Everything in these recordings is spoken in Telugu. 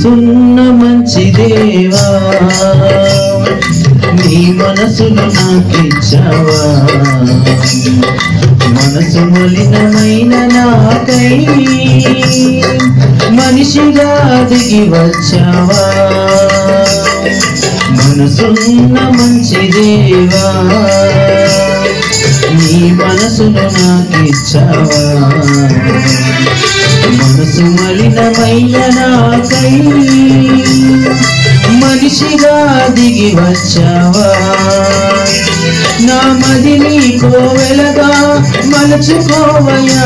మనసున్న మంచి దేవా నీ మనసును నాకిచ్చావా మనసు మలినమైన నాకై మనిషిగా దిగి వచ్చావా మనసున్న మంచి దేవా నీ మనసును నాకిచ్చావా మనసు మలినమైన నాకై మనిషిగా దిగి వచ్చావా నా మదిని కోవెలగా మలచుకోవయ్యా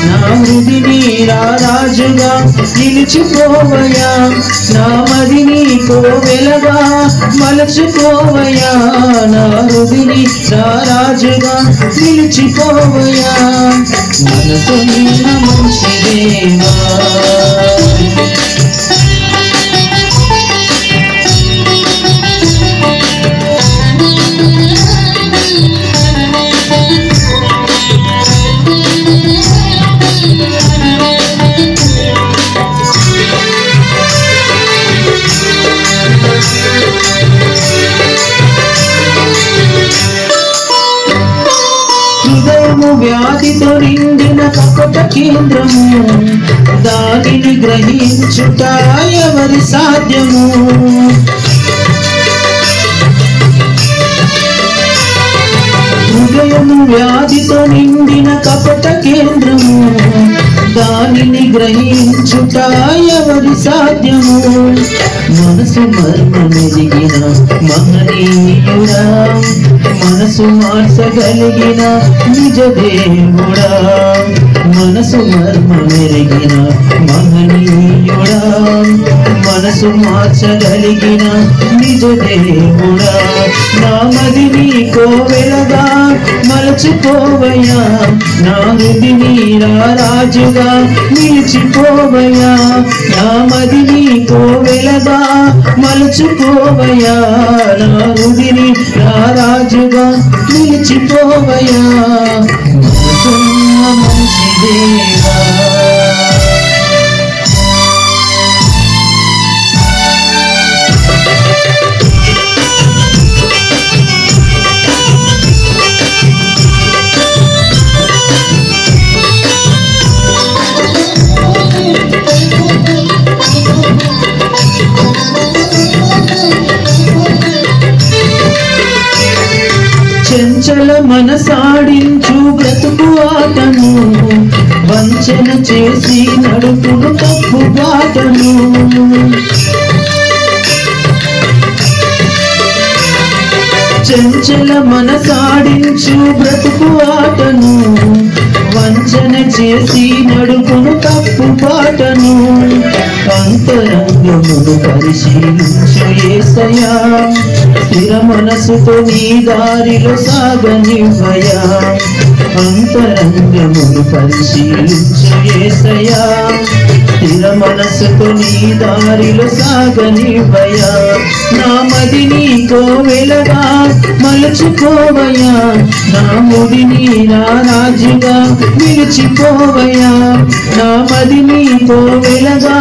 నా హృదిని రారాజుగా నిలిచిపోవయ్యా నా మదిని కోవెలగా మలచుకోవయ్యా నా హృదిని రారాజుగా నిలిచిపోవయ్యా మనసున్న మంచి దేవా హృదయము వ్యాధితో నిండిన కపట కేంద్రము దానిని గ్రహించుట ఎవరి సాధ్యము హృదయము వ్యాధితో నిండిన కపట కేంద్రము దానిని గ్రహించుట ఎవరి సాధ్యము మనసు మర్మమెరిగిన మహనీయుడా మనసు మార్చగలిగిన నిజ దేవుడా మనసు మర్మమెరిగిన మహనీయుడా మనసు మార్చగలిగిన నిజ దేవుడా నా మదిని కోవెలగా మలచుకోవయ్యా నా హృదిని రారాజుగా నిలిచిపోవయ్యా నా మదిని కోవెలగా మలచుకోవయ్యా నా హృదిని రారాజుగా నిలిచిపోవయ్యా మనసున్న మంచి దేవా చంచల మనసాడించు బ్రతుకు ఆటను వంచన చేసి నడుపును తప్పు బాటను చంచల మనసాడించు బ్రతుకు ఆటను వంచన చేసి నడుపును తప్పు బాటను అంతరంగమును పరిశీలించు యేసయ్యా స్థిర మనసుతో నీ దారిలో సాగనివ్వయా అంతరంగమును పరిశీలించు యేసయ్యా స్థిర మనసుతో నీ దారిలో సాగనివ్వయా నా మదిని కోవెలగా మలచుకోవయ్యా నా ముడిని రారాజుగా నిలిచిపోవయ్యా నా మదిని కోవెలగా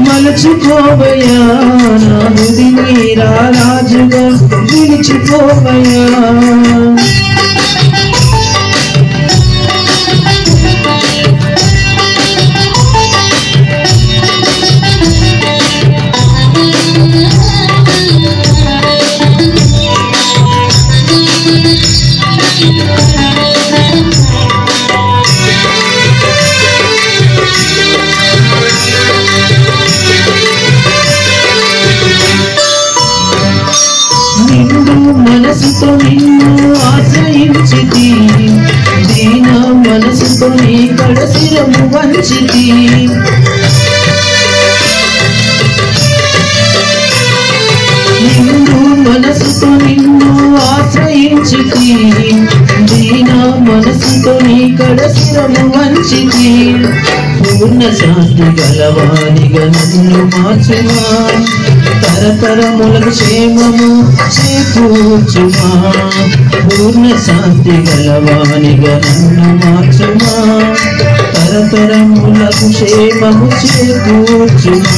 మలచుకోవయ్యా నా ముడిని రారాజుగా నిలిచిపోవయ్యా మనసుతో నిన్ను ఆశ్రయించితి దీన మనసుతో నీ కడశిరము వంచితి నిన్ను మనసుతో నిన్ను ఆశ్రయించితి దీన మనసుతో నీ కడశిరము వంచితి పూర్ణ శాంతి గలవానిగా నన్ను మార్చుమా తరతరములకు క్షేమము చేకూర్చుమా పూర్ణ శాంతి గలవానిగా నన్ను మార్చుమా తరతరములకు క్షేమము చేకూర్చుమా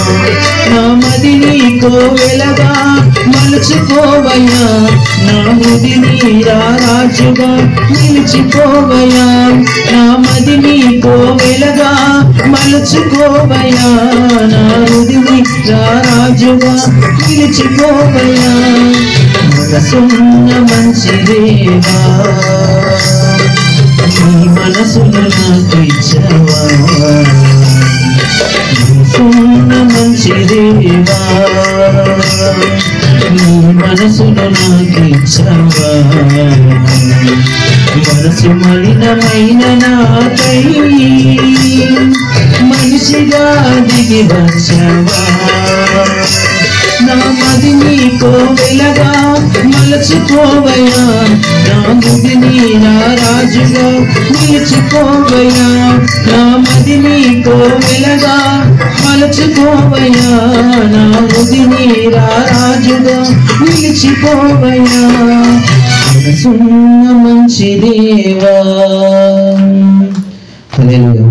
నా మదిని కోవెలగా మలుచుకోవయ్యా నా మదిని రారాజుగా నిలిచిపోవయ్యా నా మదిని కోవెలగా మలుచుకోవయ్యా నా మదిని రారాజుగా నిలిచిపోవయ్యా మనసున్న మంచి దేవా నీ మనసును నాకు ఇచ్చావా మనసున్న మంచి దేవా నీ మనసును నాకు ఇచ్చావా మనసు మలినమైన నాకై మనిషిగా దిగి వచ్చావా నా మదిని కోవెలగా మలచుకోవయ్యా నా మదిని రారాజుగా నిలిచిపోవయ్యా నా మదిని కోవెలగా మలచుకోవయ్యా నా మదిని రారాజుగా నిలిచిపోవయ్యా మనసున్న మంచి దేవా. హల్లెలూయా.